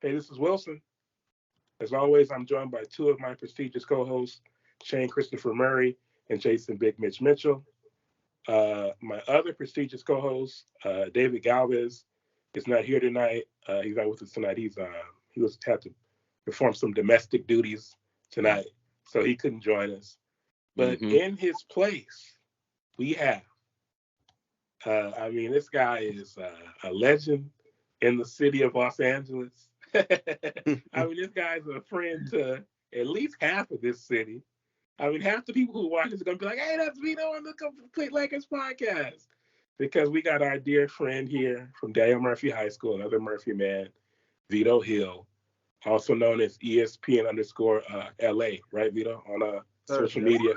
Hey, this is Wilson. As always, I'm joined by two of my prestigious co-hosts, Shane Christopher Murray and Jason Big Mitch Mitchell. My other prestigious co-host, David Galvez, is not here tonight. He's not with us tonight. He was had to perform some domestic duties tonight, so he couldn't join us. But in his place, we have. This guy is a legend in the city of Los Angeles. This guy's a friend to at least half of this city. Half the people who watch this are going to be like, hey, that's Vito on the Complete Lakers podcast. Because we got our dear friend here from Daniel Murphy High School, another Murphy man, Vito Hill, also known as ESPN _LA, right, Vito, on social media.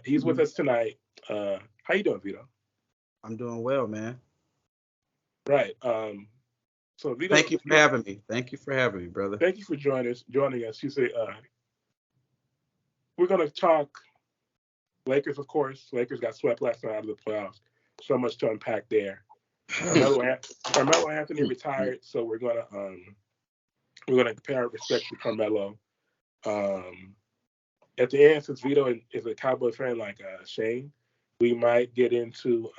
He's with us tonight. How you doing, Vito? I'm doing well, man. Right. So Vito, thank you for having me. Thank you for having me, brother. Thank you for joining us. You say we're gonna talk Lakers, of course. Lakers got swept last night out of the playoffs. So much to unpack there. Carmelo Anthony retired, so we're gonna pay our respects to Carmelo. At the end, since Vito is a Cowboy fan like Shane, we might get into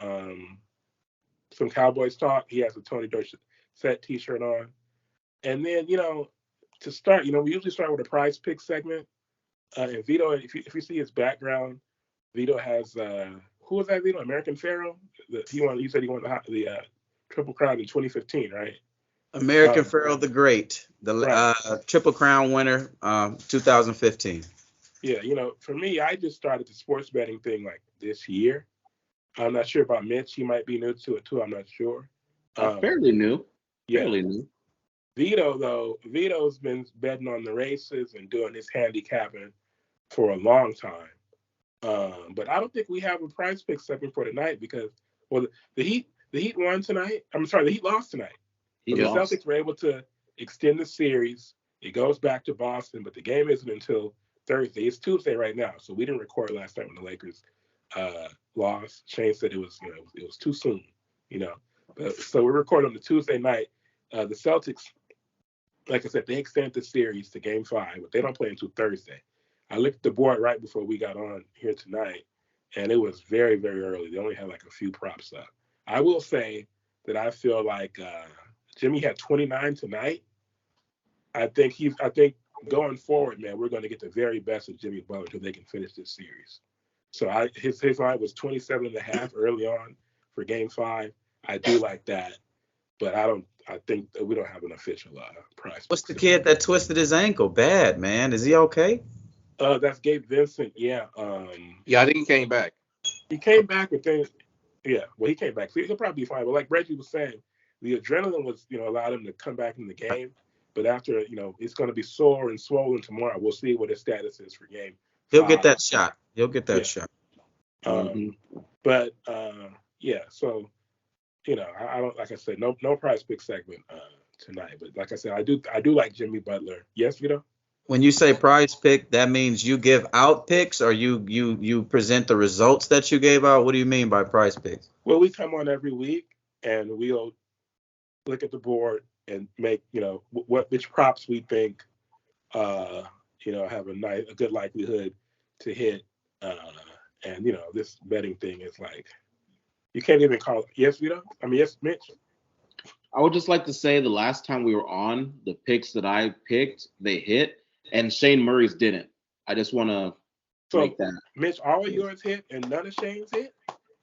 some Cowboys talk. He has a Tony Dorsett t-shirt on. And then, to start, we usually start with a prize pick segment. And Vito, if you see his background, Vito has, who was that, Vito? American Pharaoh? You said he won the Triple Crown in 2015, right? American Pharaoh the Great, the Triple Crown winner, 2015. Yeah, for me, I just started the sports betting thing like this year. I'm not sure about Mitch. He might be new to it too. I'm not sure. Fairly new. Yeah. Fairly new. Vito's been betting on the races and doing his handicapping for a long time. But I don't think we have a prize pick segment for tonight because, the Heat won tonight. I'm sorry, the Heat lost tonight. The Celtics were able to extend the series. It goes back to Boston, but the game isn't until Thursday. It's Tuesday right now, so we didn't record last night when the Lakers lost. Shane said it was too soon, so we're recording on the Tuesday night. The Celtics, like I said, they extended the series to Game 5, but they don't play until Thursday. I looked at the board right before we got on here tonight, and it was very, very early. They only had like a few props up. I will say that I feel like Jimmy had 29 tonight. I think going forward, man, we're going to get the very best of Jimmy Butler until they can finish this series. So his line was 27.5 early on for Game 5. I do like that, but I think that we don't have an official prize. What's the kid that twisted his ankle? Bad, man. Is he okay? That's Gabe Vincent. Yeah. I think he came back. He came back with things. Yeah. Well, he came back. So he'll probably be fine. But like Reggie was saying, the adrenaline was, allowed him to come back in the game. But after, it's going to be sore and swollen tomorrow. We'll see what his status is for Game 5. He'll get that shot. Shot. But yeah. So, I don't, like I said, no prize pick segment tonight. But like I said, I do like Jimmy Butler. Yes, Vito? When you say prize pick, that means you give out picks or you present the results that you gave out? What do you mean by prize picks? Well, we come on every week and we'll look at the board and make, which props we think, have a good likelihood to hit. And, this betting thing is like, you can't even call it. Yes, Vito? Yes, Mitch? I would just like to say the last time we were on, the picks that I picked, they hit. And Shane Murray's didn't. I just want to make that. Mitch, all of yours hit and none of Shane's hit?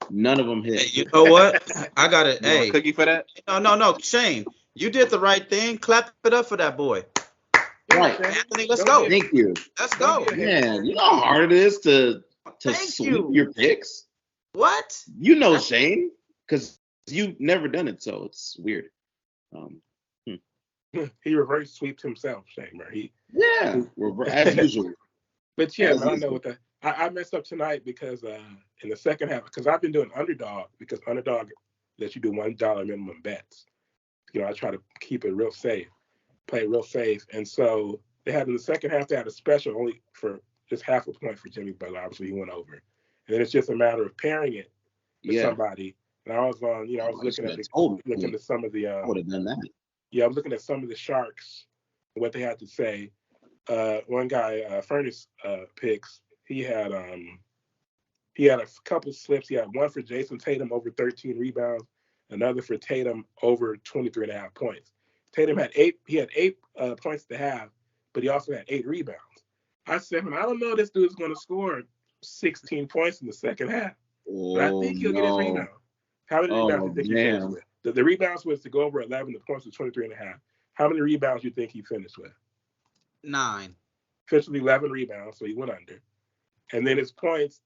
None of them hit. Hey, you know what? I got it. Hey, cookie for that? No, Shane, you did the right thing. Clap it up for that boy. Right, Anthony, let's go. Thank you. Let's go. Man, you know how hard it is to sweep your picks? What? Shane, because you've never done it, so it's weird. He reverse sweeps himself, Shane Murray. As usual. But yeah, I know what that. I messed up tonight because in the second half, because I've been doing underdog, because underdog lets you do $1 minimum bets. I try to keep it real safe, play it real safe. And so they had in the second half, they had a special only for just half a point for Jimmy Butler. Obviously, he went over. And then it's just a matter of pairing it with somebody. And I was on, I was looking at some of the. I would have done that. Yeah, I was looking at some of the Sharks and what they had to say. One guy, Furnace picks. He had a couple slips. He had one for Jason Tatum over 13 rebounds, another for Tatum over 23.5 points. Tatum had eight. He had 8 points to have, but he also had 8 rebounds. I said, I don't know if this dude's going to score 16 points in the second half, but I Oh think he'll get his no. rebound. How many rebounds do Oh you think he finished damn. with? The rebounds was to go over 11. The points was 23.5. How many rebounds do you think he finished with? 9. Finished with 11 rebounds, so he went under. And then his points,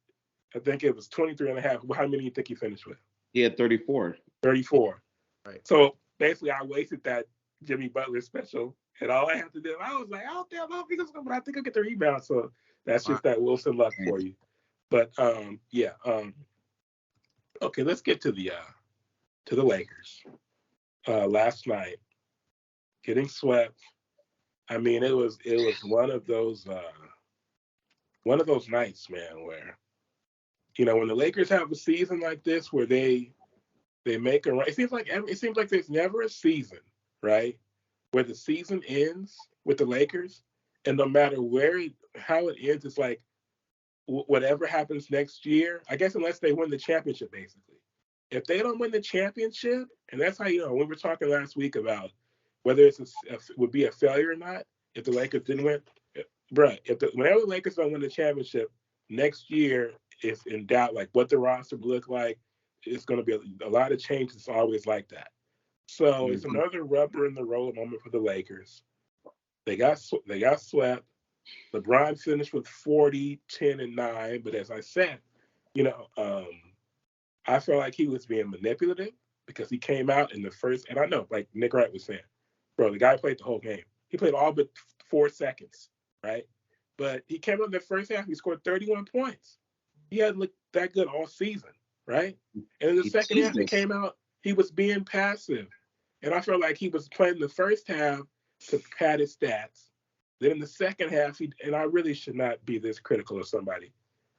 I think it was 23.5. How many do you think he finished with? He had 34. 34. Right. So basically, I wasted that Jimmy Butler special, and all I have to do, I was like, I don't know if he's going to, but I think I'll get the rebound. So that's just that Wilson luck for you. But yeah. Okay, let's get to the Lakers. Last night, getting swept. I mean, it was one of those nights, man, where when the Lakers have a season like this where they make a run. It seems like there's never a season, right, where the season ends with the Lakers, and no matter how it ends, it's like whatever happens next year. I guess unless they win the championship, basically. If they don't win the championship, and that's how when we were talking last week about whether it would be a failure or not if the Lakers didn't win, bruh. Whenever the Lakers don't win the championship next year, is in doubt, like what the roster will look like. It's going to be a lot of changes. It's always like that. So it's another rubber in the road moment for the Lakers. They got swept. LeBron finished with 40, 10, and 9. But as I said, I felt like he was being manipulative because he came out in the first, and I know, like Nick Wright was saying, bro, the guy played the whole game. He played all but 4 seconds, right? But he came out in the first half, he scored 31 points. He hadn't looked that good all season, right? And in the second half, he came out, he was being passive. And I felt like he was playing the first half to pad his stats. Then in the second half, and I really should not be this critical of somebody.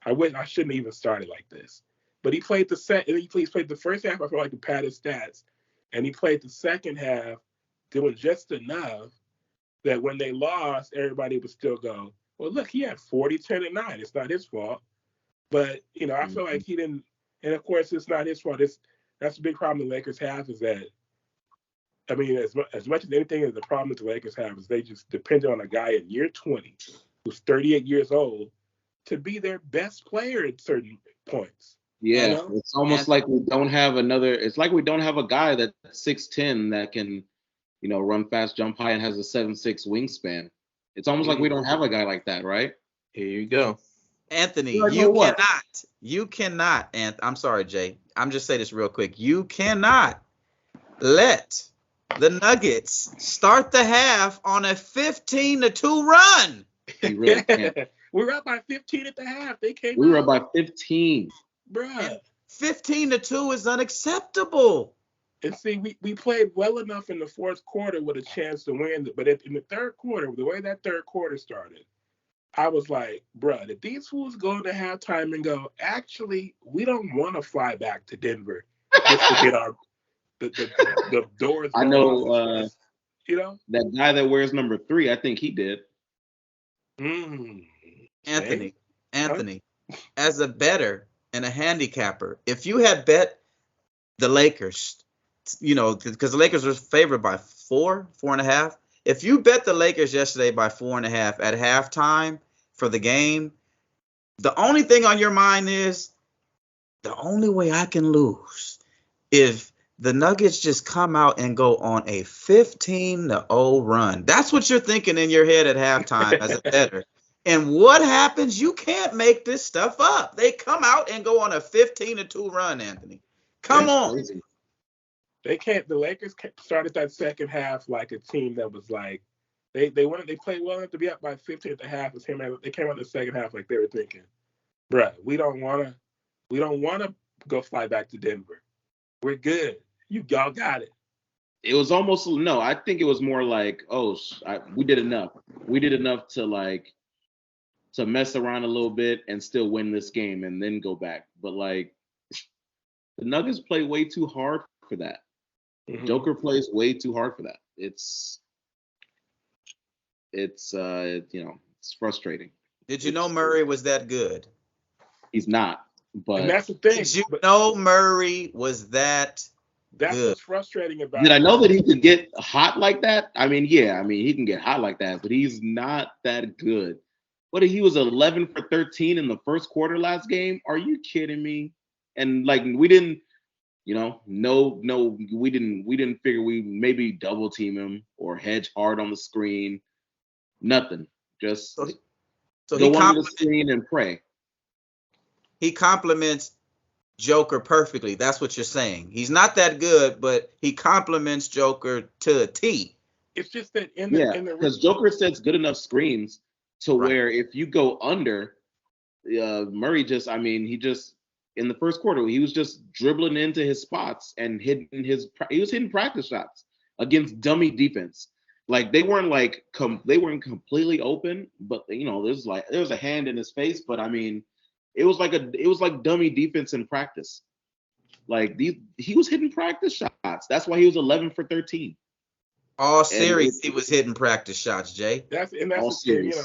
I shouldn't even start it like this. But he played the first half, I felt like, to pad his stats. And he played the second half doing just enough that when they lost, everybody would still go, well, look, he had 40, 10, and 9. It's not his fault. But, I feel like he didn't, and of course, it's not his fault. That's a big problem the Lakers have is that, I mean, as much as anything, the problem that the Lakers have is they just depend on a guy in year 20 who's 38 years old to be their best player at certain points. Yeah, it's almost like we don't have it's like we don't have a guy that's 6'10" that can, run fast, jump high, and has a 7'6" wingspan. It's almost like we don't have a guy like that, right? Here you go. Anthony, you cannot, and I'm sorry, Jay. I'm just saying this real quick. You cannot let the Nuggets start the half on a 15-2 run. You really can't. We were up by 15 at the half. We were up by 15. Bruh. 15-2 is unacceptable. And see, we played well enough in the fourth quarter with a chance to win. But in the third quarter, the way that third quarter started, I was like, bruh, if these fools go into halftime and go, actually, we don't want to fly back to Denver just to get our the doors. I know, that guy that wears number 3. I think he did. Anthony, as a bettor and a handicapper, if you had bet the Lakers, because the Lakers were favored by 4.5. If you bet the Lakers yesterday by 4.5 at halftime for the game, the only thing on your mind is the only way I can lose if the Nuggets just come out and go on a 15-0 run. That's what you're thinking in your head at halftime as a bettor. And what happens? You can't make this stuff up. They come out and go on a 15-2 run, Anthony. Come on. Crazy. They can't. The Lakers started that second half like a team that was like they played well enough to be up by 15 at the half. They came out the second half like they were thinking, bruh, we don't want to go fly back to Denver. We're good. Y'all got it. It was almost I think it was more like, we did enough. We did enough to mess around a little bit and still win this game and then go back. But the Nuggets play way too hard for that. Mhm. Joker plays way too hard for that. It's it's frustrating. Did you know Murray was that good? He's not, And but that's the thing. Did you But know Murray was that that's good? what's frustrating about did I it. know that he could get hot like that? I mean, yeah, I mean he can get hot like that, but he's not that good. What he was 11 for 13 in the first quarter last game? Are you kidding me? And like we didn't, no, we didn't figure we maybe double team him or hedge hard on the screen. Nothing. Just So so go under the screen and pray. he compliments Joker perfectly. That's what you're saying. He's not that good, but he compliments Joker to a T. It's just that Yeah, in the because Joker sets good enough screens to Right. where if you go under, Murray he just in the first quarter he was just dribbling into his spots and he was hitting practice shots against dummy defense. Like they weren't they weren't completely open, but there was a hand in his face, but I mean, it was like dummy defense in practice. Like he was hitting practice shots. That's why he was 11 for 13. All series he was hitting practice shots, Jay. that's All the series.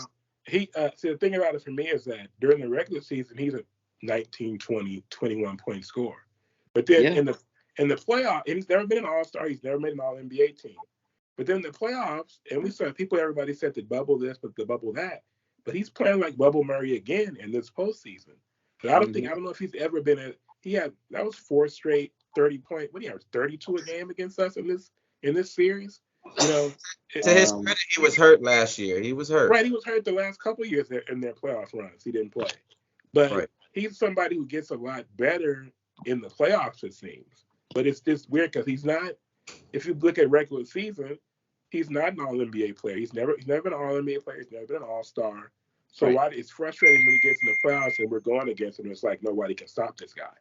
he see the thing about it for me is that during the regular season he's a 19, 20, 21 point scorer. But then Yeah. in the playoff, he's never been an all-star, he's never made an all-NBA team. But then the playoffs, and we saw everybody said the bubble this, but the bubble that. But he's playing like Bubble Murray again in this postseason. But I don't know if he's ever been that was 4 straight 30-point, what do you have, 32 a game against us in this series? To his credit, he was hurt last year. He was hurt. Right, he was hurt the last couple of years in their playoff runs. He didn't play. But he's somebody who gets a lot better in the playoffs, it seems. But it's just weird because he's not, if you look at regular season, he's not an all-NBA player. He's never been an all-NBA player. He's never been an all-star. So it's frustrating when he gets in the playoffs and we're going against him. It's like nobody can stop this guy.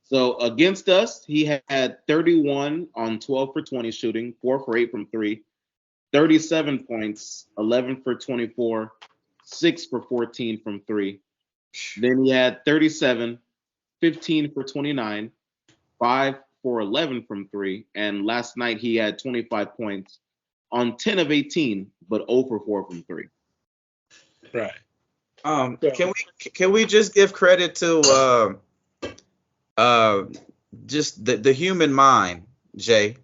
So against us, he had 31 on 12 for 20 shooting, 4 for 8 from 3, 37 points, 11 for 24, 6 for 14 from 3. Then he had 37, 15 for 29, 5 for 11 from 3, and last night he had 25 points on 10 of 18, but 0 for 4 from 3. Right. Can we just give credit to just the human mind, Jay?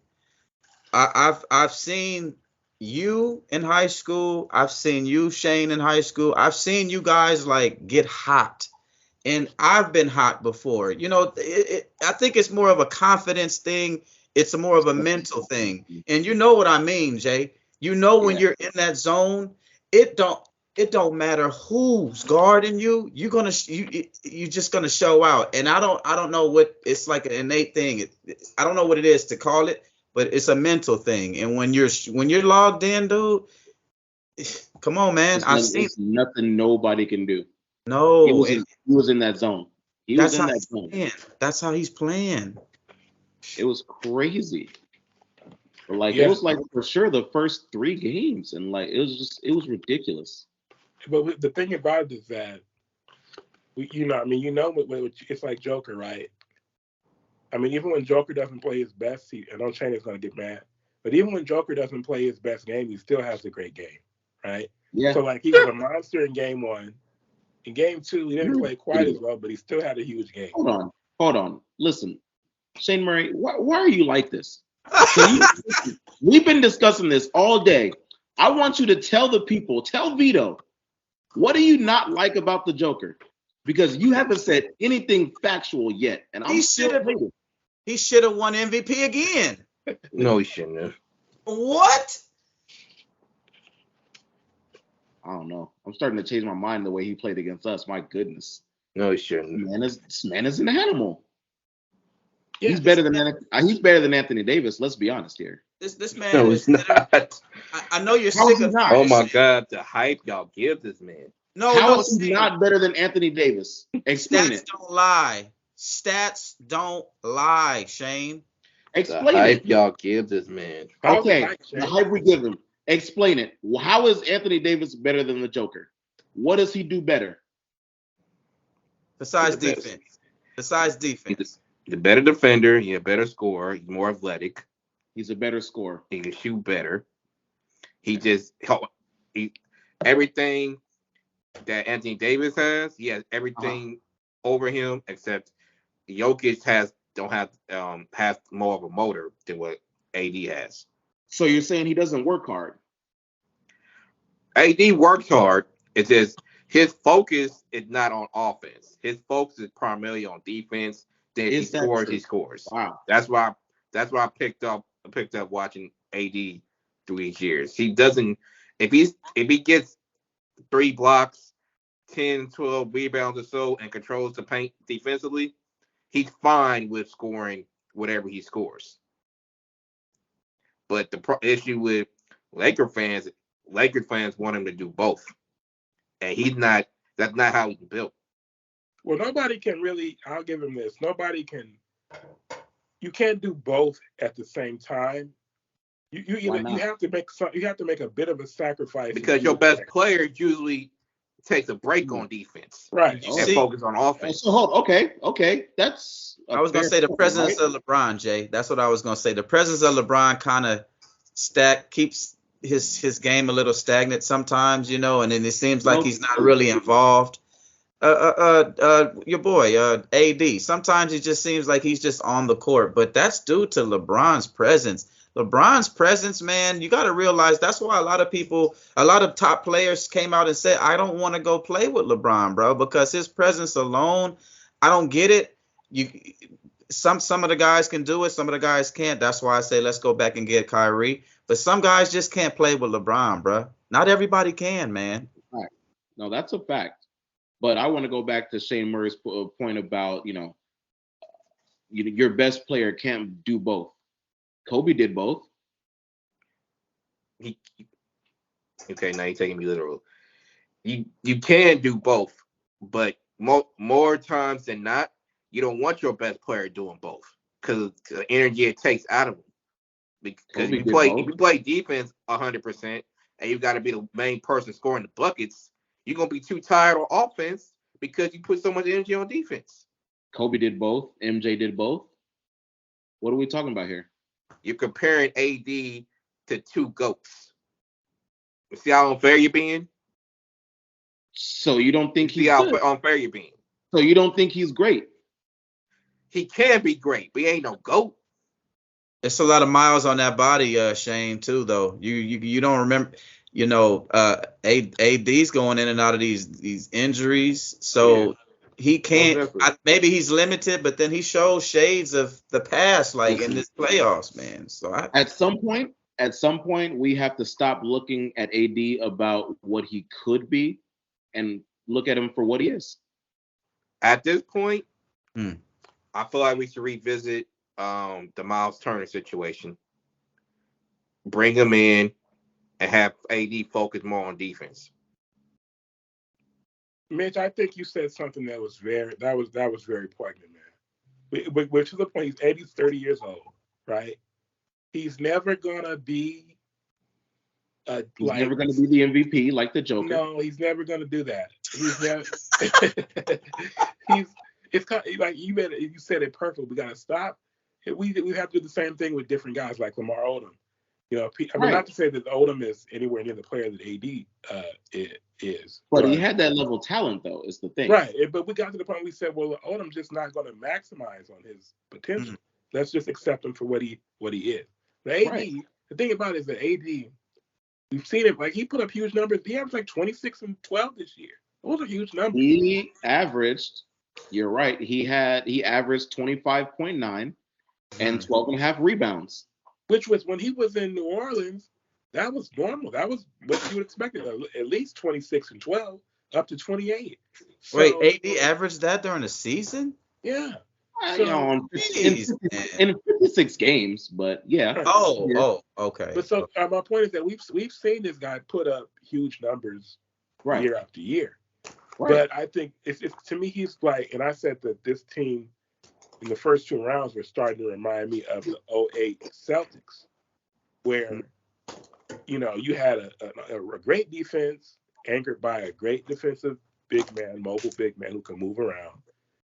I've seen you in high school. I've seen you, Shane, in high school. I've seen you guys like get hot, and I've been hot before. I think it's more of a confidence thing. It's more of a mental thing, and you know what I mean, Jay. When you're in that zone, it don't matter who's guarding you. You're just gonna show out. And I don't know what it's like, an innate thing. I don't know what it is to call it, but it's a mental thing. And when you're logged in, dude, come on, man. It's nothing nobody can do. No, he was in that zone. He was in that zone. That's how he's playing. It was crazy. It was like for sure the first 3 games, and it was ridiculous. But the thing about it is that it's like Joker, right? I mean, even when Joker doesn't play his best, I know Shane going to get mad, but even when Joker doesn't play his best game, he still has a great game, right? Yeah. So he was a monster in game 1. In game 2, he didn't play quite as well, but he still had a huge game. Hold on. Listen, Shane Murray, why are you like this? We've been discussing this all day. I want you to tell Vito, what do you not like about the Joker? Because you haven't said anything factual yet, and he should have won MVP again. No, he shouldn't have. What? I don't know. I'm starting to change my mind the way he played against us. My goodness. No, he shouldn't. This man is an animal. Yeah, he's better than Anthony Davis. Let's be honest here. This man. No, he's not. I know you're sick of. Oh my God, the hype y'all give this man. How is he not better than Anthony Davis? Explain it. Stats don't lie, Shane. Explain the hype it. Y'all give this man. Okay, the hype we give him. Explain it. How is Anthony Davis better than the Joker? What does he do better? Besides defense. The better defender, he's a better scorer, he's more athletic, He's a better scorer. he can shoot better. He just he, everything that Anthony Davis has, he has everything over him except Jokic has more of a motor than what AD has. So you're saying he doesn't work hard? AD works hard. It's just his focus is not on offense. His focus is primarily on defense. Then if he scores, he scores. Wow. That's why I picked up watching AD through these years. He doesn't if he gets 3 blocks, 10, 12 rebounds or so, and controls the paint defensively, he's fine with scoring whatever he scores. But the issue with Lakers fans want him to do both. And that's not how he's built. Well, nobody can really, I'll give him this. You can't do both at the same time. You have to make a bit of a sacrifice. Because your best player usually takes a break on defense. Right. And focus on offense. So okay. That's I was gonna say the presence of LeBron, Jay. That's what I was gonna say. The presence of LeBron kind of keeps his game a little stagnant sometimes, and then it seems like he's not really involved. Your boy, AD. Sometimes it just seems like he's just on the court, but that's due to LeBron's presence. LeBron's presence, man, you got to realize that's why a lot of top players came out and said, I don't want to go play with LeBron, bro, because his presence alone, I don't get it. Some of the guys can do it, some of the guys can't. That's why I say let's go back and get Kyrie. But some guys just can't play with LeBron, bro. Not everybody can, man. Right. No, that's a fact. But I want to go back to Shane Murray's point about, your best player can't do both. Kobe did both. Okay, now you're taking me literal. You can do both, but more times than not, you don't want your best player doing both because the energy it takes out of them. Because if you play defense 100% and you got to be the main person scoring the buckets, you're gonna be too tired on offense because you put so much energy on defense. Kobe did both. MJ did both. What are we talking about here? You're comparing AD to 2 GOATs. You see how unfair you're being? So you don't think he's how unfair you're being? So you don't think he's great? He can be great, but he ain't no GOAT. It's a lot of miles on that body, Shane, too, though. You don't remember, AD's going in and out of these injuries, so he can't. Maybe he's limited, but then he shows shades of the past, like in this playoffs, man. So at some point, we have to stop looking at AD about what he could be, and look at him for what he is. At this point, I feel like we should revisit the Miles Turner situation. Bring him in and have AD focus more on defense. Mitch, I think you said something that was very poignant, man. Which is the point. He's 30 years old, right? He's never gonna be never gonna be the MVP like the Joker. No, he's never gonna do that. He's never. It's kind of, like you said it perfect. We gotta stop. We have to do the same thing with different guys like Lamar Odom. Not to say that Odom is anywhere near the player that AD is. But he had that level of talent, though, is the thing. Right. But we got to the point we said, well, Odom's just not going to maximize on his potential. Let's just accept him for what he is. The AD, The thing about it is that AD, we've seen it, like he put up huge numbers. He averaged like 26 and 12 this year. Those are huge numbers. He averaged, you're right, he averaged 25.9 and 12.5 rebounds. Which was, when he was in New Orleans, that was normal. That was what you would expect. At least 26 and 12, up to 28. So, wait, AD averaged that during the season? Yeah. So, in 56 games, but yeah. Oh, okay. But so my point is that we've seen this guy put up huge numbers year after year. Right. But I think it's to me, he's like, and I said that this team in the first 2 rounds were starting to remind me of the 2008 Celtics, where you had a great defense anchored by a great defensive big man, mobile big man who can move around.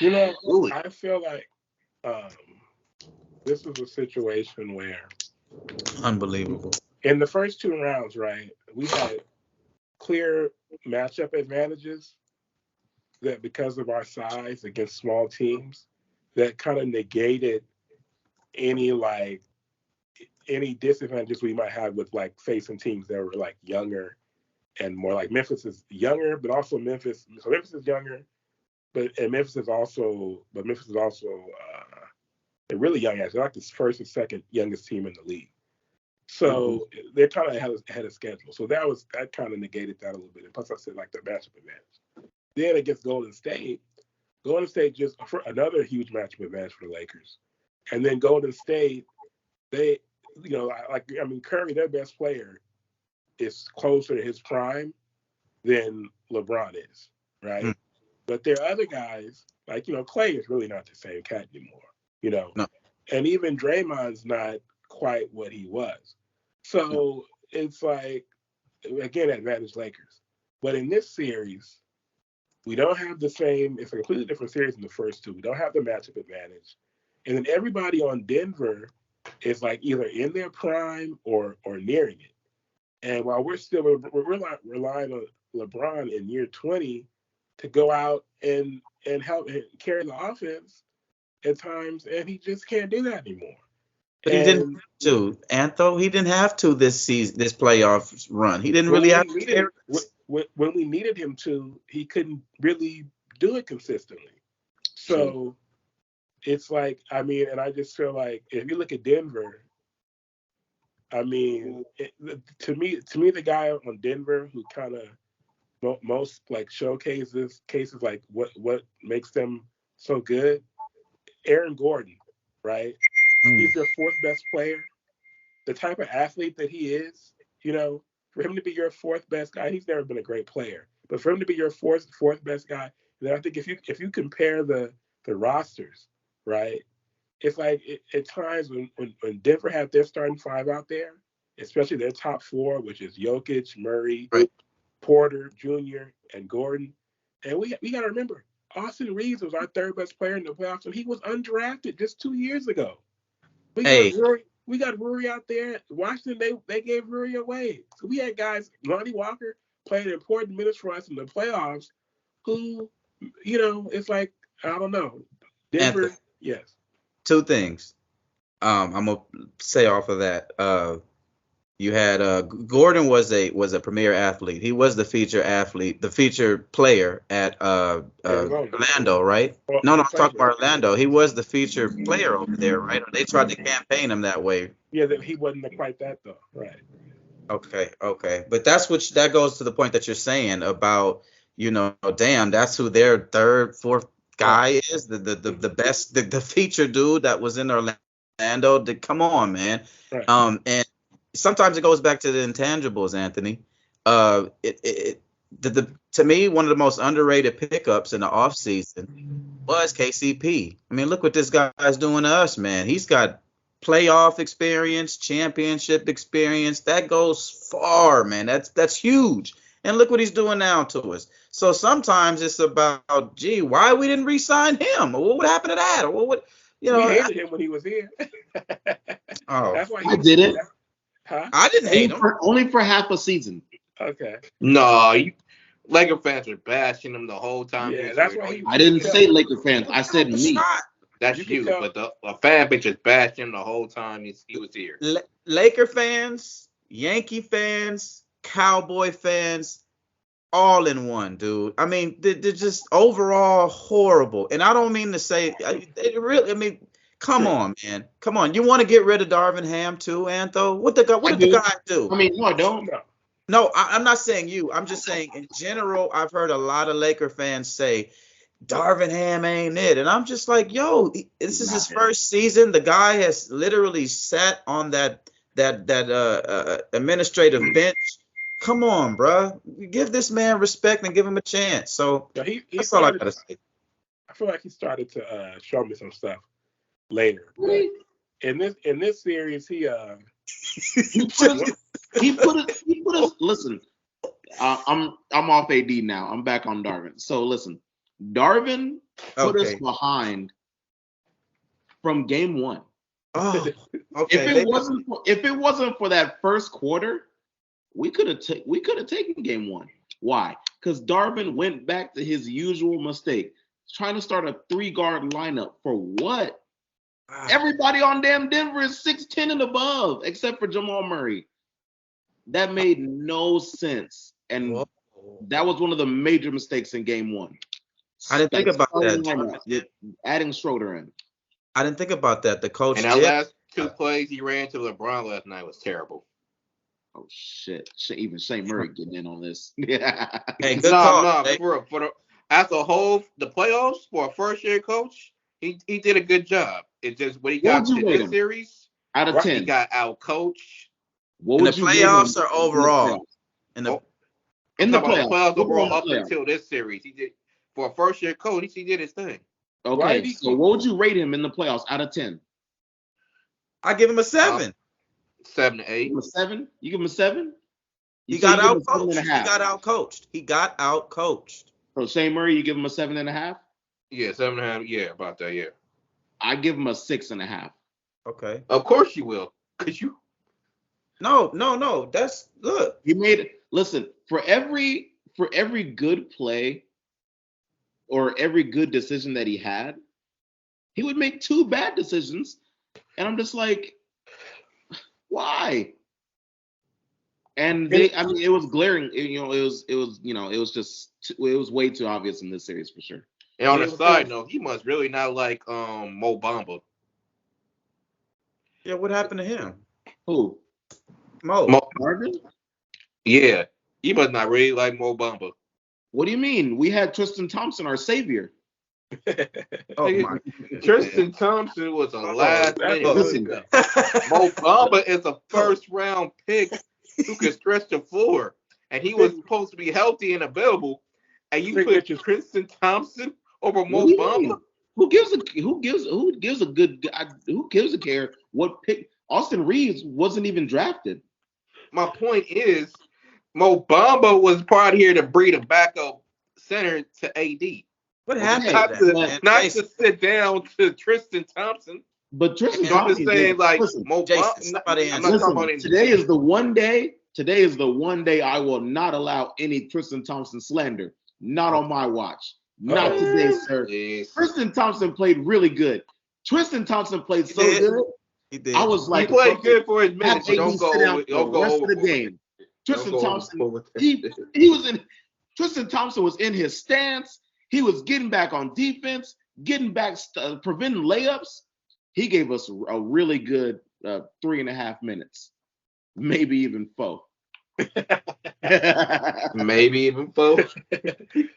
You know, Really? I feel like this is a situation where Unbelievable. in the first 2 rounds, right, we had clear matchup advantages that because of our size against small teams that kind of negated any any disadvantages we might have with like facing teams that were like younger and more like Memphis is younger, but also Memphis. So Memphis is younger, but Memphis is also they're really young. Actually, they're like the first and second youngest team in the league. So they're kind of ahead of schedule. So that kind of negated that a little bit. And plus, I said like the matchup advantage. Then against Golden State just for another huge matchup advantage for the Lakers. And then Golden State, they, Curry, their best player, is closer to his prime than LeBron is, right? But there are other guys, like, Clay is really not the same cat anymore, No. And even Draymond's not quite what he was. So it's like, again, advantage Lakers. But in this series, we don't have the same, it's a completely different series in the first two. We don't have the matchup advantage. And then everybody on Denver is like either in their prime or nearing it. And while we're relying on LeBron in year 20 to go out and help and carry the offense at times, and he just can't do that anymore. But he didn't have to, Antho. He didn't have to this season, this playoff run. He didn't really have to. When we needed him to, he couldn't really do it consistently. So it's like, and I just feel like if you look at Denver, to me, the guy on Denver who kind of most like showcases cases like what makes them so good, Aaron Gordon, right? He's your fourth best player. The type of athlete that he is, for him to be your fourth best guy, he's never been a great player, but for him to be your fourth best guy, then I think if you compare the rosters, right, it's like at times when Denver had their starting five out there, especially their top four, which is Jokic, Murray, right, Porter Jr., and Gordon, and we got to remember Austin Reeves was our third best player in the playoffs, and he was undrafted just 2 years ago. We got Rory out there. Washington, they gave Rory away. So we had guys, Lonnie Walker, playing important minutes for us in the playoffs, who, it's like, I don't know. Denver, Anthony, yes. Two things. I'm gonna say off of that. You had Gordon was a premier athlete. He was the featured player at Orlando, right? No, I'm talking about Orlando. He was the featured player over there, right? They tried to campaign him that way. Yeah, he wasn't quite that though, right? Okay, but that goes to the point that you're saying about, damn, that's who their third, fourth guy is, the best, the featured dude that was in Orlando. Come on, man. Right. And sometimes it goes back to the intangibles, Anthony. To me, one of the most underrated pickups in the offseason was KCP. I mean, look what this guy's doing to us, man. He's got playoff experience, championship experience. That goes far, man. That's huge. And look what he's doing now to us. So sometimes it's about, gee, why we didn't re-sign him? What would happen to that? Or what? We hated him when he was here. That's why I didn't. Huh? I didn't hate him. Only for half a season. Okay. No, Laker fans were bashing him the whole time. Yeah, that's why I didn't say Laker fans. I said me. That's you, but the fan base just bashed him the whole time he was here. Laker fans, Yankee fans, Cowboy fans, all in one, dude. I mean, they're just overall horrible. And I don't mean to say, come on, man. Come on. You want to get rid of Darvin Ham too, Antho? What did the guy do? I mean, no, I don't. No, I'm not saying you. I'm just saying in general, I've heard a lot of Laker fans say Darvin Ham ain't it. And I'm just like, yo, this is his first season. The guy has literally sat on that administrative bench. Come on, bro. Give this man respect and give him a chance. So that's all I gotta say. I feel like he started to show me some stuff later. In this series, he put us. Listen, I'm off AD now. I'm back on Darvin. So listen, Darvin put us Okay. behind from game one. Oh, okay. If it wasn't for that first quarter, we could have taken game one. Why? Because Darvin went back to his usual mistake, trying to start a 3-guard lineup for what? Everybody on damn Denver is 6'10" and above, except for Jamal Murray. That made no sense, and that was one of the major mistakes in game one. I didn't think about that. Adding Schroeder in. I didn't think about that. The coach. And that last 2 plays he ran to LeBron last night was terrible. Oh shit! Even Shane Murray getting in on this. Yeah. Hey, good call. For the as a whole, the playoffs for a first-year coach, he did a good job. It's just when he got to this series, out of 10, he got out coached. In the playoffs or overall? In the playoffs overall up until this series, he did for a first-year coach. He did his thing. Okay, so what would you rate him in the playoffs out of 10? I give him a 7. 7 to 8. You give him a 7? You give him a 7? He got out coached. He got out coached. So Shane Murray, you give him a 7.5? Yeah, 7.5. Yeah, about that. Yeah. I give him a 6.5. Okay. Of course you will, cause you. No. That's good. Listen, for every good play or every good decision that he had, he would make 2 bad decisions, and I'm just like, why? And it was glaring. It was way too obvious in this series for sure. And on a side note, he must really not like Mo Bamba. Yeah, what happened to him? Who? Mo Marvin? Yeah, he must not really like Mo Bamba. What do you mean? We had Tristan Thompson, our savior. My Tristan Thompson was a last minute. Mo Bamba is a first round pick who can stretch the floor, and he was supposed to be healthy and available. And you put Tristan Thompson over Mo Bamba? Who gives a care what pick? Austin Reeves wasn't even drafted. My point is, Mo Bamba was part here to breed a backup center to AD. What happened? Not to sit down to Tristan Thompson. But Tristan Thompson, I'm just saying, like, Mo Bamba. Today is the one day I will not allow any Tristan Thompson slander. Not on my watch. Not today, sir. Yes. Tristan Thompson played really good. Tristan Thompson played so good. He did. I was like, he played good for his minutes. Don't go over the rest of the game. Tristan Thompson, he was in. Tristan Thompson was in his stance. He was getting back on defense, getting back, preventing layups. He gave us a really good 3.5 minutes, maybe even 4. Maybe even 4.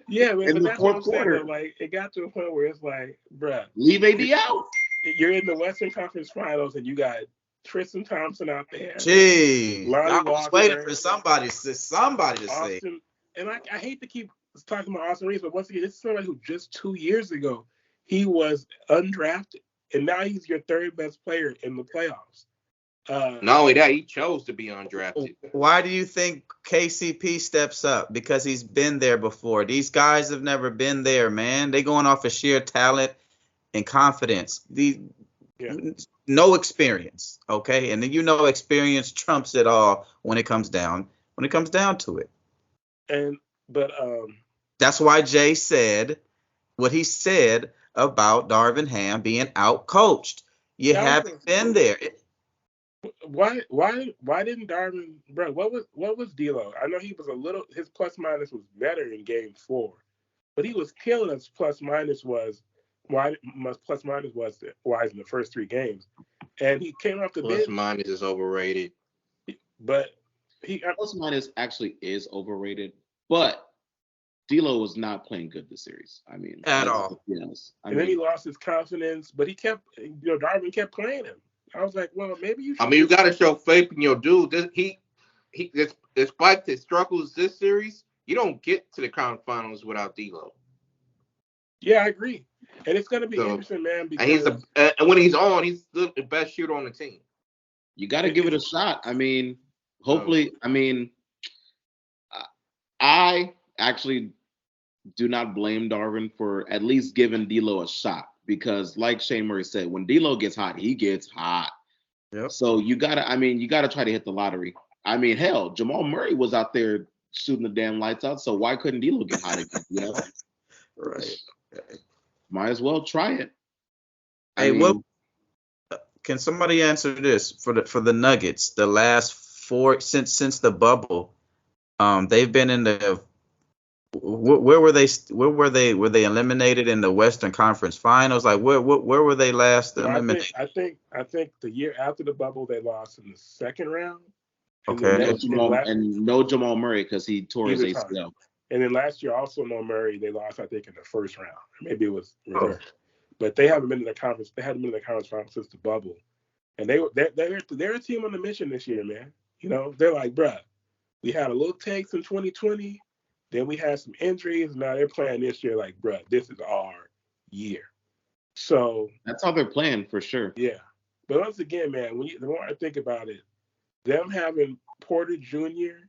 Yeah, man. In the fourth quarter, like it got to a point where it's like, bruh, leave AD out. You're in the Western Conference Finals and you got Tristan Thompson out there. Gee, I was Walker, waiting for somebody to say. And I hate to keep talking about Austin Reeves, but once again, this is somebody who just 2 years ago he was undrafted, and now he's your 3rd best player in the playoffs. Not only that, he chose to be undrafted. Why do you think KCP steps up? Because he's been there before. These guys have never been there, man. They going off of sheer talent and confidence. No experience, okay? And then experience trumps it all when it comes down to it. But that's why Jay said what he said about Darvin Ham being out coached. You haven't been there. Why didn't Darvin, bro? What was D'Lo? I know he was his plus minus was better in game 4, but he was killing us. Plus minus was in the first 3 games, and he came off the bench. Plus minus is overrated, but plus minus actually is overrated, but D'Lo was not playing good this series. I mean, at all. Yes. Then he lost his confidence, but he kept, Darvin kept playing him. I was like, well, maybe you. You got to show faith in your dude. Despite his struggles this series, you don't get to the conference finals without D'Lo. Yeah, I agree, and it's gonna be interesting, man. Because and when he's on, he's the best shooter on the team. You got to give it a shot. I mean, hopefully. I mean, I actually do not blame Darvin for at least giving D'Lo a shot, because like Shane Murray said, when D'Lo gets hot, he gets hot. Yep. So you gotta try to hit the lottery. I mean, hell, Jamal Murray was out there shooting the damn lights out, so why couldn't D'Lo get hot again? You know, Right. might as well try it. Hey, what can somebody answer this for the Nuggets? The last 4 since the bubble, they've been in the where were they? Were they eliminated in the Western Conference Finals? Like where were they last eliminated? I think the year after the bubble they lost in the second round. And Okay. No Jamal Murray because he tore his ACL. And then last year also no Murray. They lost I think in the first round. Maybe it was reversed. But they haven't been in the conference. They haven't been in the conference finals since the bubble. And they're a team on the mission this year, man. You know, they're like, bruh, we had a little takes in 2020. Then we had some injuries. Now they're playing this year like, bruh, this is our year. So that's how they're playing for sure. Yeah. But once again, man, the more I think about it, them having Porter Jr.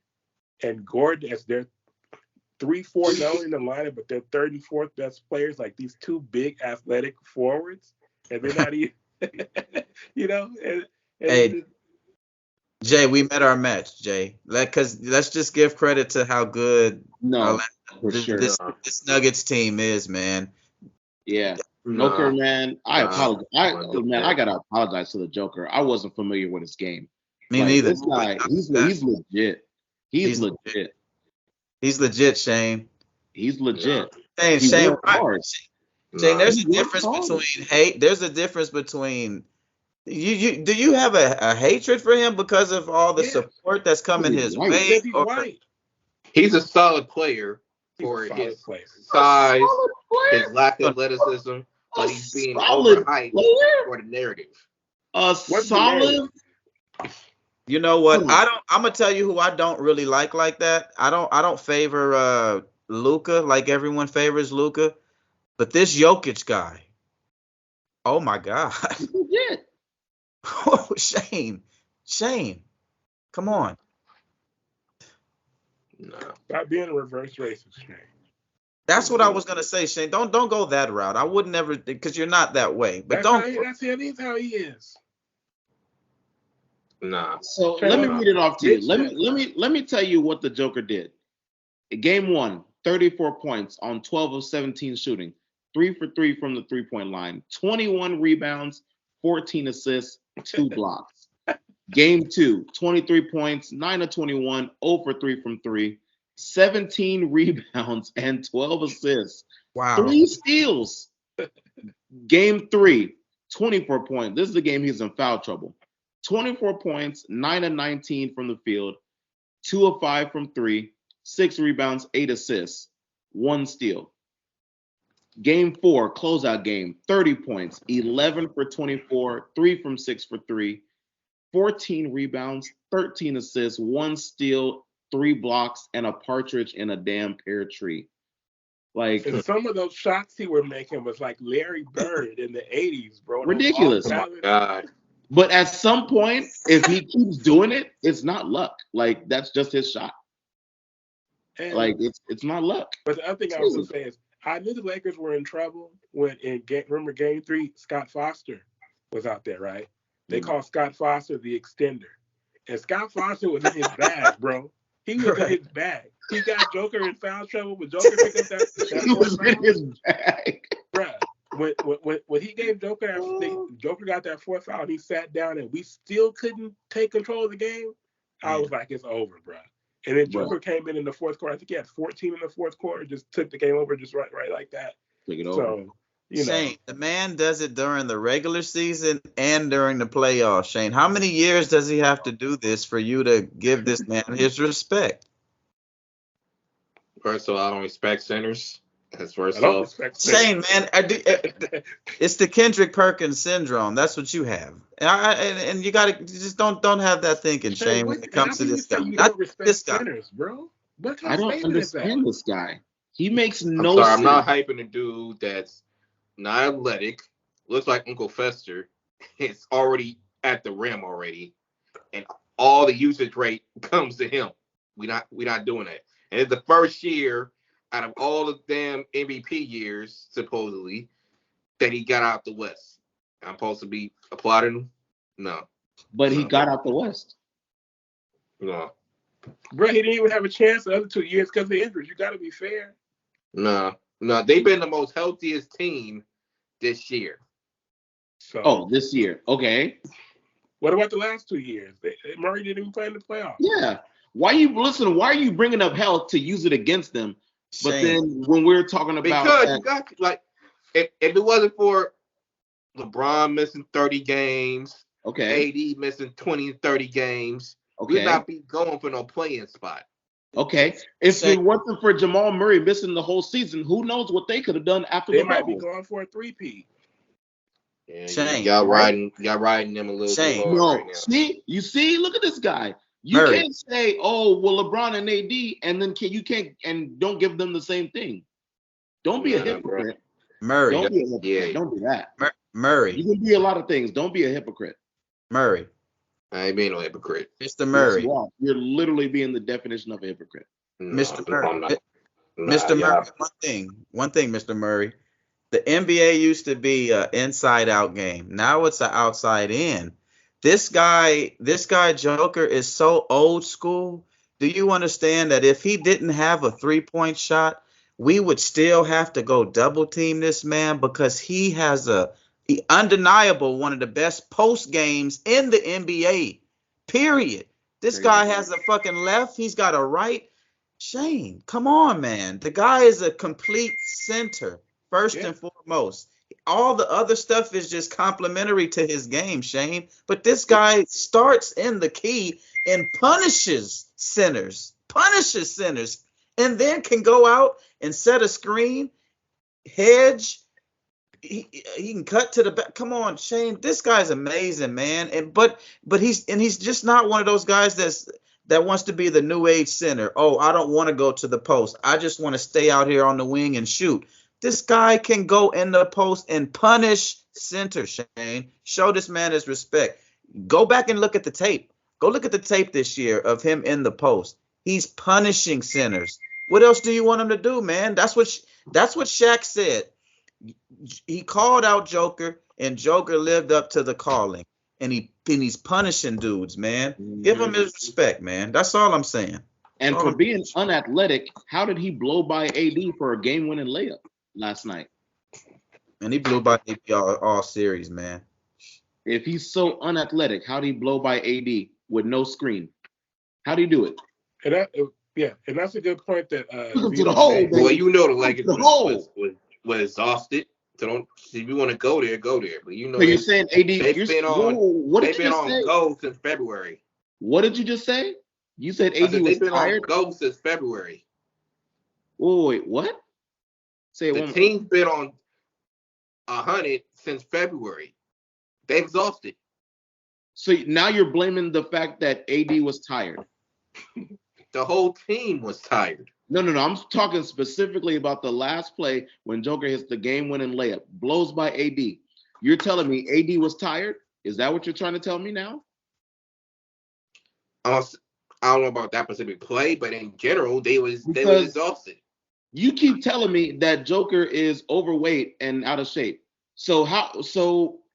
and Gordon as their 3-4 not only in the lineup, but their third and fourth best players, like these two big athletic forwards, and they're not even, you know. Hey, Jay, we met our match, Jay. Because let's just give credit to how good this Nuggets team is, man. Yeah. Joker, man, I apologize. I gotta apologize to the Joker. I wasn't familiar with his game. Me neither. This guy, he's legit. He's legit. He's legit, Shane. He's legit. Shane, Shane, there's a difference between There's a difference between you. Do you have a hatred for him because of all the support that's coming his way? He's a solid player for his size, his lack of athleticism, but he's being overhyped for the narrative. Solid. You know what? I'm gonna tell you who I don't really like that. I don't favor Luka like everyone favors Luka, but this Jokic guy. Oh my God. Yeah. Oh, Shane, come on. No. Stop being a reverse racist, Shane. That's what I was gonna say, Shane. Don't go that route. I would never, because you're not that way. But that's how he is. Nah. So let me read it off to you. Let me tell you what the Joker did. Game 1, 34 points on 12 of 17 shooting, 3 for 3 from the 3-point line, 21 rebounds, 14 assists, 2 blocks. Game 2, 23 points, 9 of 21, 0 for 3 from 3, 17 rebounds and 12 assists. Wow. 3 steals. Game 3, 24 points. This is the game he's in foul trouble. 24 points, 9 of 19 from the field, 2 of 5 from 3, 6 rebounds, 8 assists, 1 steal. Game 4, closeout game, 30 points, 11 for 24, 3 from 6 for 3, 14 rebounds, 13 assists, 1 steal, 3 blocks, and a partridge in a damn pear tree. Like, and some of those shots he were making was like Larry Bird in the 80s, bro. Ridiculous. Oh my God. But at some point, if he keeps doing it, it's not luck. Like, that's just his shot. And like, it's not luck. But the other thing I was going to say is, I knew the Lakers were in trouble when remember Game 3, Scott Foster was out there, right? They called Scott Foster the extender. And Scott Foster was in his bag, bro. He was in his bag. He got Joker in foul trouble, but Joker picked up that he was in his bag. Bruh, when he gave Joker Joker got that fourth foul and he sat down and we still couldn't take control of the game, I was like, it's over, bruh. And then Joker came in the fourth quarter. I think he had 14 in the fourth quarter, just took the game over just right like that. Take it over. So, Shane, the man does it during the regular season and during the playoffs. Shane, how many years does he have to do this for you to give this man his respect? First of all, I don't respect centers. That's first off. Shane, man, it's the Kendrick Perkins syndrome. That's what you have, and you gotta just don't have that thinking, Shane, when it comes to this guy. Not this guy, centers, bro. I don't understand this guy. He makes no sense. I'm not hyping a dude that's not athletic, looks like Uncle Fester. It's already at the rim already, and all the usage rate comes to him. We're not doing that. And it's the first year out of all the damn MVP years, supposedly, that he got out the West. I'm supposed to be applauding him? No. But he got out the West. No. Bro, he didn't even have a chance the other 2 years because of injuries. You got to be fair. No. They've been the most healthiest team this year. So, this year. Okay. what about the last 2 years? Murray didn't even play in the playoffs. Yeah. Why are you bringing up health to use it against them? But Shane. then when we're talking about Because you got if it wasn't for LeBron missing 30 games, AD missing 20 and 30 games, we'd not be going for no playing spot. Okay. If it wasn't for Jamal Murray missing the whole season, who knows what they could have done after They the might bubble. be going for a 3-peat. Yeah, Shane. y'all riding them a little Shane. too hard right now. See, look at this guy. You Murray. can't say, oh, well, LeBron and AD, and then you can't and don't give them the same thing. Don't be a hypocrite. Murray. Don't be a hypocrite. Yeah. Don't do that. Murray. You can be a lot of things. Don't be a hypocrite. Murray. I ain't being no hypocrite. Mr. Murray. Yes, you are. You're literally being the definition of a hypocrite. No, Mr. no, Murray. I'm not. Mr. Murray, one thing, Mr. Murray. The NBA used to be an inside-out game. Now it's an outside-in. This guy Joker is so old school. Do you understand that if he didn't have a three-point shot, we would still have to go double team this man because he has undeniable one of the best post games in the NBA. Period. This guy has a fucking left. He's got a right. Shane, come on, man. The guy is a complete center, first and foremost. All the other stuff is just complementary to his game, Shane. But this guy starts in the key and punishes centers, and then can go out and set a screen, hedge. He can cut to the back. Come on, Shane. This guy's amazing, man. But he's just not one of those guys that wants to be the new age center. Oh, I don't want to go to the post. I just want to stay out here on the wing and shoot. This guy can go in the post and punish center, Shane. Show this man his respect. Go back and look at the tape. Go look at the tape this year of him in the post. He's punishing centers. What else do you want him to do, man? That's what Shaq said. He called out Joker, and Joker lived up to the calling. And he's punishing dudes, man. Give him his respect, man. That's all I'm saying. And for being unathletic, how did he blow by AD for a game-winning layup last night? And he blew by AD all series, man. If he's so unathletic, how did he blow by AD with no screen? How do you do it? And that's a good point that to the hole, baby. Well, you know the Lakers The was exhausted. So if you want to go there, go there. But you know, So you're saying AD? they've been on say? go since February. What did you just say? You said AD was they've been tired. on go since February. Oh, wait, what? Say it The one team's been on 100 since February. They're exhausted. So now you're blaming the fact that AD was tired. The whole team was tired. No. I'm talking specifically about the last play when Joker hits the game-winning layup, blows by AD. You're telling me AD was tired? Is that what you're trying to tell me now? I don't know about that specific play, but in general, they was exhausted. You keep telling me that Joker is overweight and out of shape. So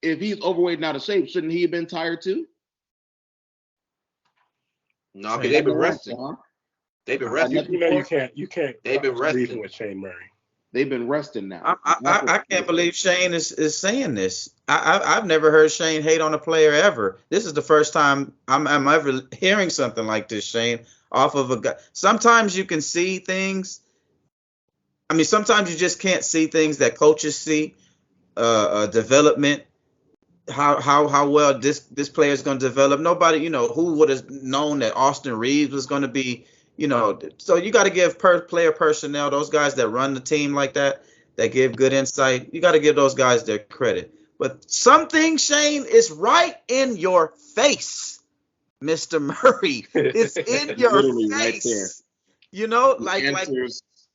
if he's overweight and out of shape, shouldn't he have been tired too? No, because they've been resting. They've been resting. You can't. They've been resting with Shane Murray. They've been resting now. I can't believe Shane is saying this. I've never heard Shane hate on a player ever. This is the first time I'm ever hearing something like this, Shane, off of a guy. Sometimes you can see things. I mean, sometimes you just can't see things that coaches see. Development, how well this player is going to develop. Nobody, who would have known that Austin Reeves was going to be. So you got to give player personnel, those guys that run the team like that give good insight. You got to give those guys their credit. But something, Shane, is right in your face, Mr. Murray. It's in your face. Right there.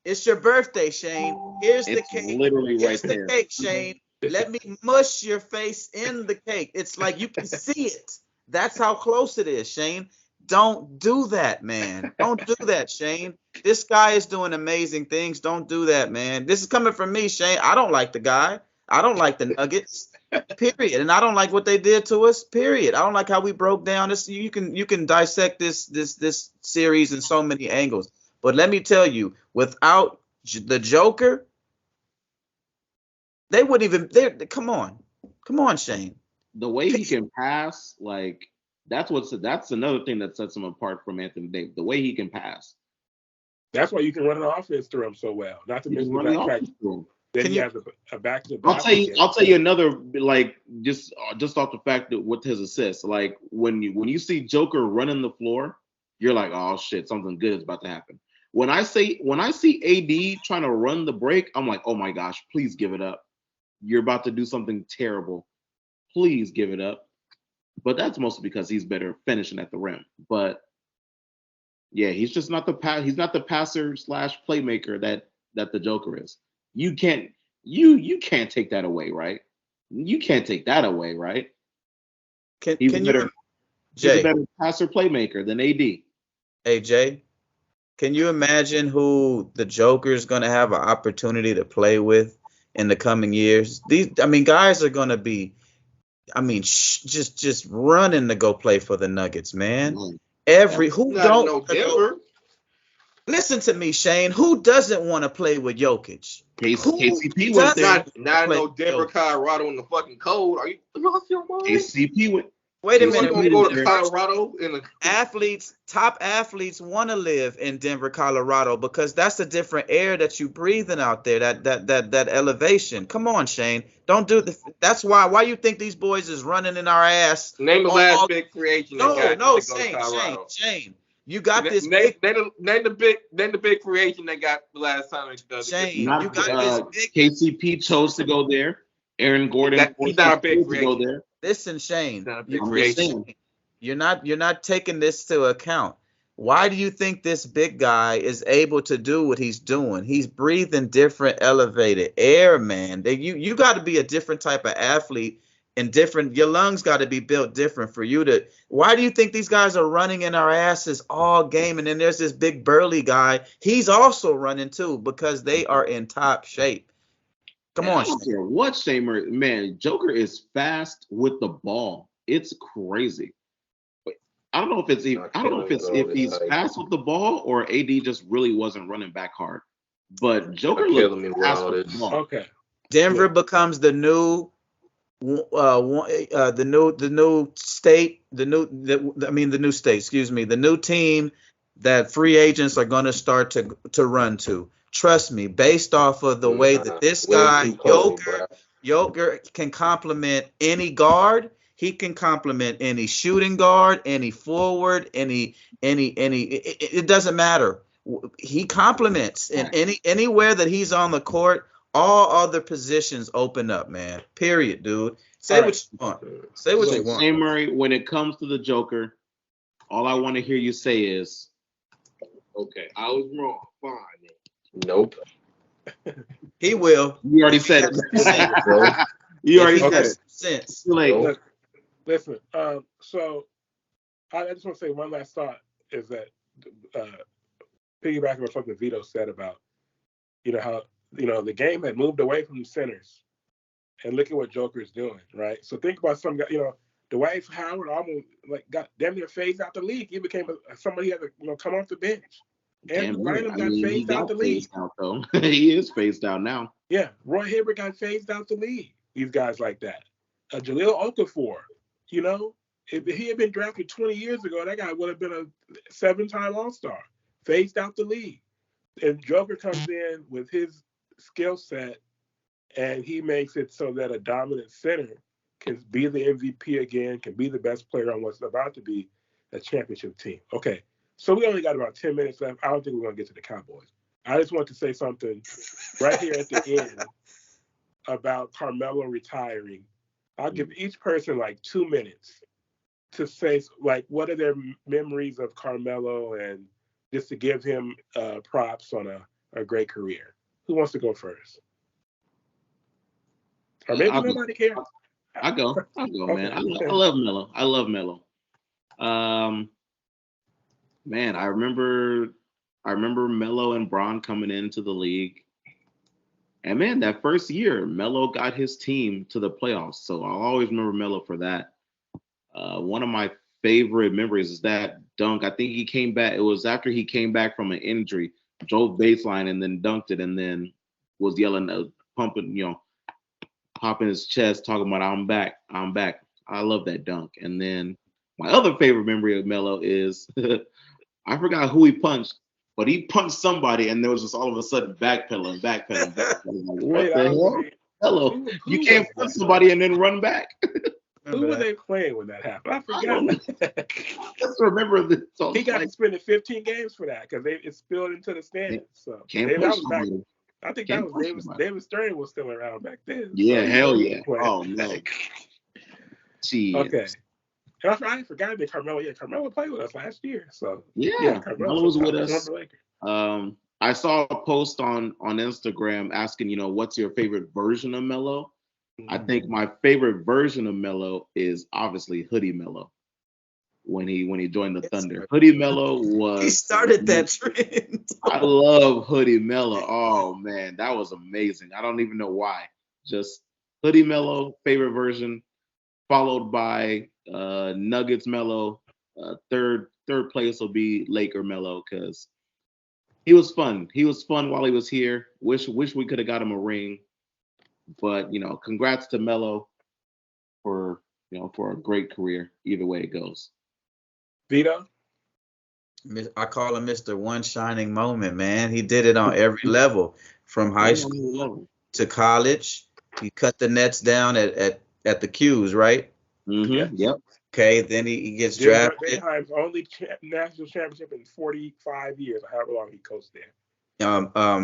It's your birthday, Shane. Here's the cake. Literally Here's right the there. cake, Shane. Let me mush your face in the cake. It's like you can see it. That's how close it is, Shane. don't do that, man. Don't do that, Shane. This guy is doing amazing things. Don't do that, man. This is coming from me, Shane. I don't like the guy. I don't like the Nuggets. Period. And I don't like what they did to us. Period. I don't like how we broke down this. You can dissect this series in so many angles. But let me tell you, without the Joker, they wouldn't even. Come on, Shane. The way he can pass, like that's another thing that sets him apart from Anthony Davis. The way he can pass. That's why you can run an offense through him so well. Not to mention the backtrack. Then he has a back-to-back. I'll tell you another, like just off the fact that with his assists, like when you see Joker running the floor, you're like, oh shit, something good is about to happen. When I see AD trying to run the break, I'm like, oh my gosh, please give it up. You're about to do something terrible. Please give it up. But that's mostly because he's better finishing at the rim. But yeah, he's just not the passer / playmaker that the Joker is. You can't take that away, right? You can't take that away, right? He's a better passer playmaker than AD. Hey Jay, can you imagine who the Joker is going to have an opportunity to play with in the coming years? Guys are going to be, just running to go play for the Nuggets, man. Listen to me, Shane. Who doesn't want to play with Jokic? KCP went there. Not no Denver, Colorado in the fucking cold. Are you lost your mind? KCP went. Wait a minute. Go to Colorado top athletes want to live in Denver, Colorado, because that's a different air that you breathing out there. That elevation. Come on, Shane. Don't do that's why you think these boys is running in our ass. Name the last big free agent. Shane. You got this. Name the big free agent that got the last time. Shane, you got this big. KCP chose to go there. Aaron Gordon. He's not a big free agent. Go there. Listen, Shane, you're not taking this to account. Why do you think this big guy is able to do what he's doing? He's breathing different elevated air, man. You got to be a different type of athlete, and your lungs got to be built different for you to. Why do you think these guys are running in our asses all game? And then there's this big burly guy. He's also running too, because they are in top shape. Come on, I don't care what Shamer, man. Joker is fast with the ball. It's crazy. I don't know if he's fast with the ball or AD just really wasn't running back hard. But Joker looked fast with the ball. Okay. Denver becomes the new team that free agents are going to start to run to. Trust me, based off of the way that this guy, Joker can complement any guard. He can complement any shooting guard, any forward, any. It doesn't matter. He complements in anywhere that he's on the court. All other positions open up, man. Period, dude. Say what you want. Say what you want. Hey, Murray, when it comes to the Joker, all I want to hear you say is, "Okay, I was wrong. Fine." Nope. He will. You already said it. You already said it. Sense. Listen. So I just want to say one last thought is that piggybacking on something Vito said about how the game had moved away from the centers, and look at what Joker's doing, right? So think about some guy, Dwight Howard almost got damn near phased out the league. He became somebody who had to come off the bench. And Bynum got phased out the league. He is phased out now. Yeah, Roy Hibbert got phased out the league. These guys like that. Jahlil Okafor, if he had been drafted 20 years ago, that guy would have been a 7-time All-Star. Phased out the league. And Joker comes in with his skill set, and he makes it so that a dominant center can be the MVP again, can be the best player on what's about to be a championship team. Okay. So we only got about 10 minutes left. I don't think we're going to get to the Cowboys. I just want to say something right here at the end about Carmelo retiring. I'll give each person 2 minutes to say, what are their memories of Carmelo, and just to give him props on a great career. Who wants to go first? Or maybe nobody cares. I'll go, okay. man. I love Melo. Man, I remember Melo and Bron coming into the league. And man, that first year, Melo got his team to the playoffs. So I'll always remember Melo for that. One of my favorite memories is that dunk. I think he came back. It was after he came back from an injury, drove baseline and then dunked it, and then was yelling, pumping, popping his chest, talking about I'm back, I'm back. I love that dunk. And then my other favorite memory of Melo is I forgot who he punched, but he punched somebody, and there was just all of a sudden backpedaling. Like, what the hell? Melo, you can't punch somebody and then run back. Who were they playing when that happened? I forgot. Just remember this. So he got to spend 15 games for that because it spilled into the stands. So I think that was David Stern was still around back then. Yeah, so hell yeah. Oh no. Jeez. Okay. I forgot that Carmelo. Yeah, Carmelo played with us last year. So Carmelo was with us. I saw a post on Instagram asking, what's your favorite version of Melo? I think my favorite version of Melo is obviously Hoodie Melo. When he joined the Thunder, Hoodie Melo was. He started that trend. I love Hoodie Melo. Oh man, that was amazing. I don't even know why. Just Hoodie Melo, favorite version, followed by Nuggets Melo. Third place will be Laker Melo because he was fun. He was fun while he was here. Wish we could have got him a ring. But congrats to Melo for a great career. Either way it goes. Vito? I call him Mr. One Shining Moment, man. He did it on every level, from high school to college. He cut the nets down at the Qs, right? Mm-hmm. Yep. Okay, then he gets drafted. Anaheim's only national championship in 45 years, however long he coached there.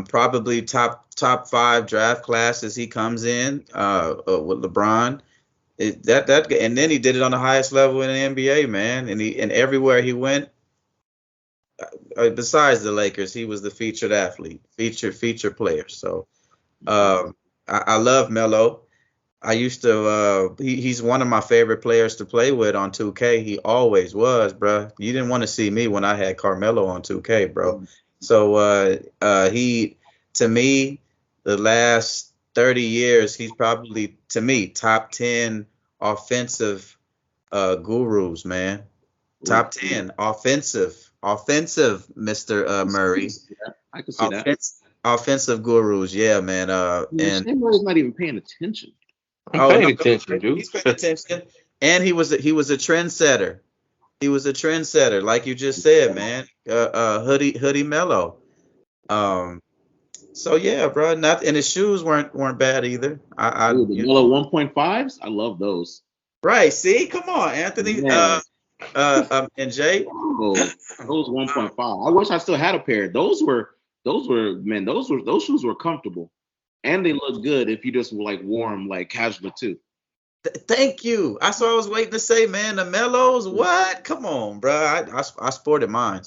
Probably top 5 draft classes he comes in with LeBron. And then he did it on the highest level in the NBA, man. And everywhere he went, besides the Lakers, he was the featured athlete, featured player. So I love Melo. I used to. He's one of my favorite players to play with on 2K. He always was, bro. You didn't want to see me when I had Carmelo on 2K, bro. So he, to me, the last 30 years, he's probably, to me, top 10 offensive gurus, man. Top 10 offensive, Mr. Murray. Yeah, I can see that. Offensive gurus, yeah, man. And Murray's not even paying attention. I'm paying attention, dude. He's paying attention, and he was a trendsetter. He was a trendsetter, like you just said, man. Hoodie Melo. So yeah, bro. And his shoes weren't bad either. The Melo 1.5s, I love those. Right. See, come on, Anthony. Yeah. And Jay. Oh, those 1.5. I wish I still had a pair. Those shoes were comfortable, and they look good if you just wore them casually too. Thank you. That's what I was waiting to say, man. The Melos, what? Come on, bro. I sported mine.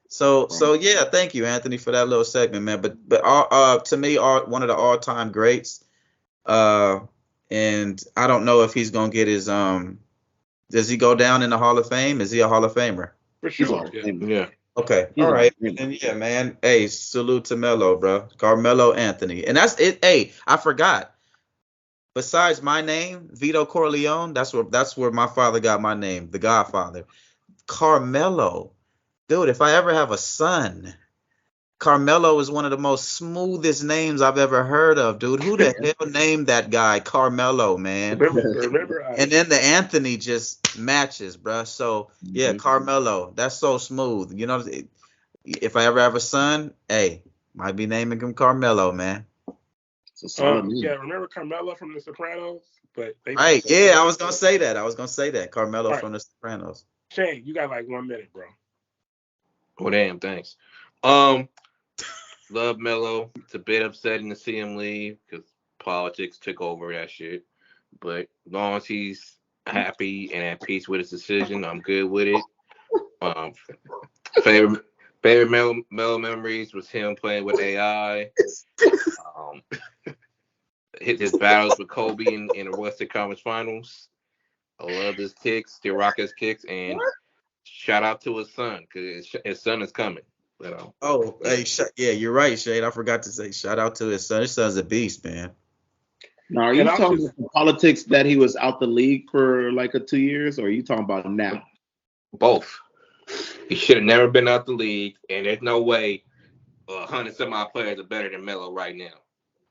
So yeah, thank you, Anthony, for that little segment, man. But to me, one of the all-time greats. And I don't know if he's gonna get his Does he go down in the Hall of Fame? Is he a Hall of Famer? For sure. Yeah. Okay. All right. And yeah, man. Hey, salute to Melo, bro. Carmelo Anthony. And that's it. Hey, I forgot. Besides my name, Vito Corleone, that's where my father got my name, the Godfather. Carmelo. Dude, if I ever have a son, Carmelo is one of the most smoothest names I've ever heard of, dude. Who the hell named that guy Carmelo, man? Remember and then the Anthony just matches, bro. So, yeah, Carmelo, that's so smooth. If I ever have a son, hey, might be naming him Carmelo, man. Remember Carmelo from The Sopranos? Right, yeah, I was gonna say that. Carmelo from The Sopranos. Shane, you got 1 minute, bro. Oh damn, thanks. Love Melo. It's a bit upsetting to see him leave because politics took over that shit. But as long as he's happy and at peace with his decision, I'm good with it. Favorite Melo memories was him playing with AI. His battles with Kobe in the Western Conference Finals. I love his kicks, still rock his kicks, and Shout out to his son, because his son is coming. But, Oh, hey, yeah, you're right, Shade. I forgot to say shout out to his son. His son's a beast, man. Now, are you And I'll talking just- about the politics that he was out the league for like 2 years, or are you talking about now? both. He should have never been out the league, and there's no way 100 some odd players are better than Melo right now.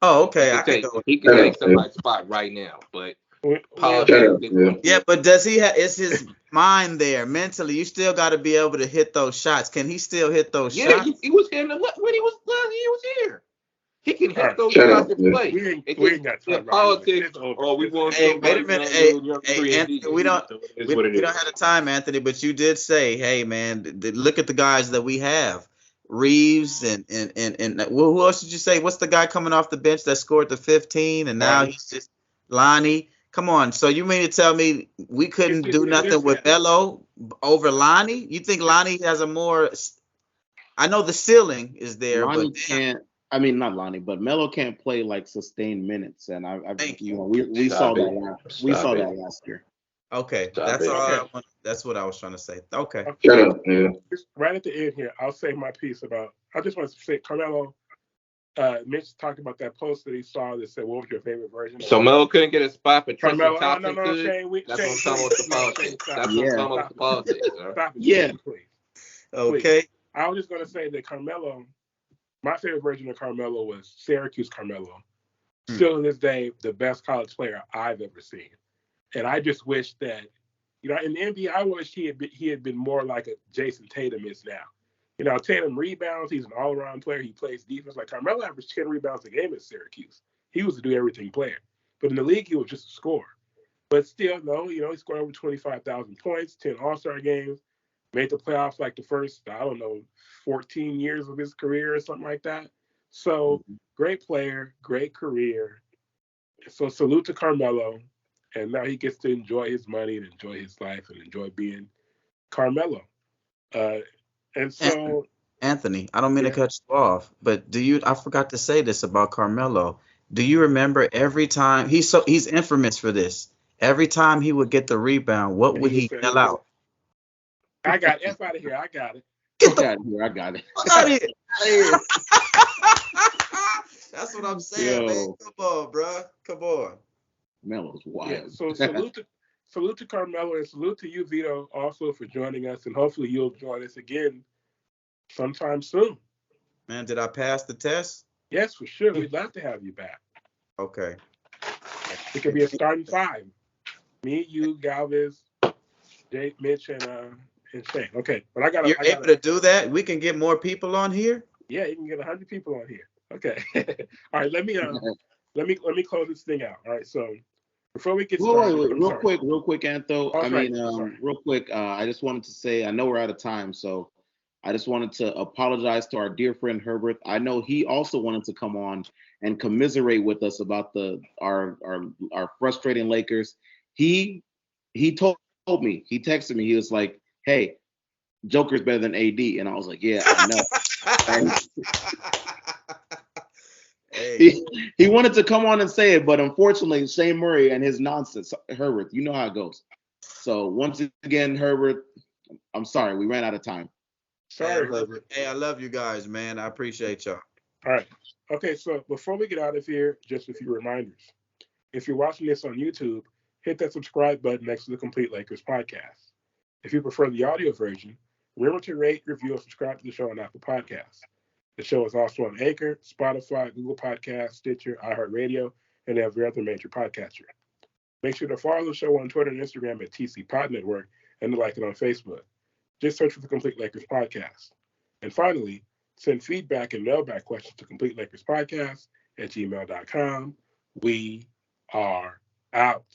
Oh, okay. I can go. He can take somebody's spot right now, but Well, politics didn't. Yeah, but does he have? Is his mind there mentally? You still got to be able to hit those shots. Can he still hit those Yeah, shots? he was here when he was here. He can hit All right, those shots and play. we It's ain't got just time. politics. It's over. Oh, we want Hey, somebody wait a minute. young, Hey, Anthony, we don't have the time, Anthony. But you did say, hey, man, look at the guys that we have. Reeves and who else did you say? What's the guy coming off the bench that scored the 15 and now he's just Lonnie? Come on. So you mean to tell me we couldn't do nothing with Melo over Lonnie? You think Lonnie has a more? I know the ceiling is there, Lonnie but can't. I mean, not Lonnie, but Melo can't play like sustained minutes, and Thank you. we saw that last year. Okay, that's all. That's what I was trying to say. Okay. Shut up, man. Right at the end here, I'll say my piece about. I just want to say, Carmelo. Mitch talked about that post that he saw that said, "What was your favorite version?" So Melo couldn't get a spot, but Tristan Carmelo, Thompson no, could. Shane, That's what I'm talking about the politics. That's what I'm talking about the politics. Stop it, Yeah. Shane, please. Okay. Please. I was just going to say that Carmelo, my favorite version of Carmelo was Syracuse Carmelo. Still to this day, the best college player I've ever seen. And I just wish that, in the NBA, I wish he had been more like a Jason Tatum is now. Tatum rebounds. He's an all-around player. He plays defense. Like Carmelo averaged 10 rebounds a game at Syracuse. He was a do-everything player. But in the league, he was just a scorer. But still, no, he scored over 25,000 points, 10 All-Star games, made the playoffs like the first, 14 years of his career or something like that. So, great player, great career. So, salute to Carmelo. And now he gets to enjoy his money and enjoy his life and enjoy being Carmelo. And so, Anthony, I don't mean to cut you off, but I forgot to say this about Carmelo. Do you remember every time he's infamous for this? Every time he would get the rebound, what would he yell out? I got F out of here. I got it. Get out of here. I got it. Out of here. That's what I'm saying, man. Come on, bro. Come on. Melo's wild. Yeah, so salute to Carmelo and salute to you, Vito, also for joining us, and hopefully you'll join us again sometime soon. Man, did I pass the test? Yes, for sure. We'd love to have you back. Okay. It could be a starting five. Me, you, Galvez, Jake, Mitch, and Shane. Okay, but You're able to do that? We can get more people on here? Yeah, you can get 100 people on here. Okay. All right, let me close this thing out. All right, so before we get started, wait, real quick, Antho. Oh, real quick, I just wanted to say, I know we're out of time, so I just wanted to apologize to our dear friend Herbert. I know he also wanted to come on and commiserate with us about our frustrating Lakers. He told me, he texted me, he was like, "Hey, Joker's better than AD," and I was like, "Yeah, I know." He wanted to come on and say it, but unfortunately, Shane Murray and his nonsense, Herbert, you know how it goes. So once again, Herbert, I'm sorry, we ran out of time. Sorry. I love you guys, man. I appreciate y'all. All right. Okay, so before we get out of here, just a few reminders. If you're watching this on YouTube, hit that subscribe button next to the Complete Lakers podcast. If you prefer the audio version, remember to rate, review, and subscribe to the show on Apple Podcasts. The show is also on Anchor, Spotify, Google Podcasts, Stitcher, iHeartRadio, and every other major podcatcher. Make sure to follow the show on Twitter and Instagram at TC Pod Network and to like it on Facebook. Just search for the Complete Lakers podcast. And finally, send feedback and mailback questions to CompleteLakersPodcast@gmail.com. We are out.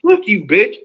Look, you bitch.